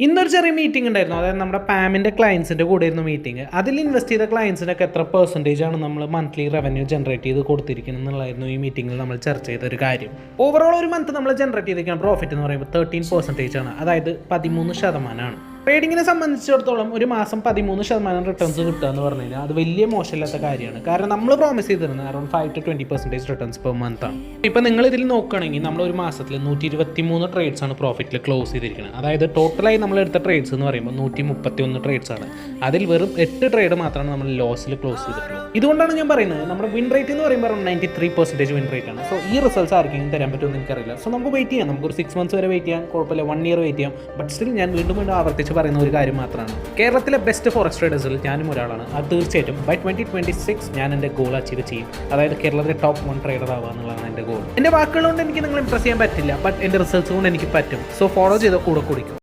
ഇന്നൊരു ചെറിയ മീറ്റിംഗ് ഉണ്ടായിരുന്നു. അതായത് നമ്മുടെ പാമിൻ്റെ ക്ലയൻസിൻ്റെ കൂടെ ആയിരുന്നു മീറ്റിംഗ്. അതിൽ ഇൻവെസ്റ്റ് ചെയ്ത ക്ലയൻസിനൊക്കെ എത്ര പെർസെൻറ്റേജ് ആണ് നമ്മൾ മന്ത്ലി റവന്യൂ ജനറേറ്റ് ചെയ്ത് കൊടുത്തിരിക്കുന്നത് എന്നുള്ളതായിരുന്നു ഈ മീറ്റിംഗിൽ നമ്മൾ ചർച്ച ചെയ്ത ഒരു കാര്യം. ഓവറോൾ ഒരു മന്ത് നമ്മൾ ജനറേറ്റ് ചെയ്തിരിക്കുന്ന പ്രോഫിറ്റ് എന്ന് പറയുമ്പോൾ 13% ആണ്. അതായത് 13%. ട്രേഡിങ്ങിനെ സംബന്ധിച്ചിടത്തോളം ഒരു മാസം 13% റിട്ടേൺസ് കിട്ടുക എന്ന് പറഞ്ഞു കഴിഞ്ഞാൽ അത് വലിയ മോശമില്ലാത്ത കാര്യമാണ്. കാരണം നമ്മൾ പ്രോമിസ് ചെയ്തിരുന്നത് അറൗണ്ട് 5-20% റിട്ടേൺസ് പെർ മന്ത് ആണ്. ഇപ്പം നിങ്ങൾ ഇതിൽ നോക്കുകയാണെങ്കിൽ നമ്മൾ ഒരു മാസത്തിൽ 123 ട്രേഡ്സ് ആണ് പ്രോഫിറ്റിൽ ക്ലോസ് ചെയ്തിരിക്കുന്നത്. അതായത് ടോട്ടലായി നമ്മൾ എടുത്ത ട്രേഡ്സ് എന്ന് പറയുമ്പോൾ 131 ട്രേഡ്സ് ആണ്. അതിൽ വെറും 8 ട്രേഡ് മാത്രമാണ് നമ്മൾ ലോസിൽ ക്ലോസ് ചെയ്തിട്ടുള്ളത്. ഇതുകൊണ്ടാണ് ഞാൻ പറയുന്നത് നമ്മുടെ വിൻ റേറ്റ് എന്ന് പറയുമ്പോൾ 93% വിൻ റേറ്റ് ആണ്. സോ ഈ റിസൾട്ട്സ് ആർക്കെങ്കിലും തരാൻ പറ്റുമെന്ന് എനിക്കറിയില്ല. സോ നമുക്ക് വെയിറ്റ് ചെയ്യാം. നമുക്കൊരു 6 months വരെ വെയിറ്റ് ചെയ്യാം, കുഴപ്പമില്ല. 1 year വെയിറ്റ് ചെയ്യാം. ബട്ട് സ്റ്റിൽ ഞാൻ വീണ്ടും ആവർത്തിച്ച് പറയുന്ന ഒരു കാര്യം മാത്രമാണ്, കേരളത്തിലെ ബെസ്റ്റ് ഫോറക്സ് ട്രേഡേഴ്സിൽ ഞാനും ഒരാളാണ്. അത് തീർച്ചയായിട്ടും ബൈ 2026 ഞാൻ എൻ്റെ ഗോൾ അച്ചീവ് ചെയ്യും. അതായത് കേരളത്തിലെ ടോപ്പ് 1 ട്രേഡർ ആവുക എന്നുള്ളതാണ് എൻ്റെ ഗോൾ. എൻ്റെ വാക്കുകൾ കൊണ്ട് എനിക്ക് നിങ്ങൾ ഇംപ്രസ് ചെയ്യാൻ പറ്റില്ല, ബട്ട് എൻ്റെ റിസൾട്ട്സ് കൊണ്ട് എനിക്ക് പറ്റും. സോ ഫോളോ ചെയ്ത് കൂടെ കുടിക്കും.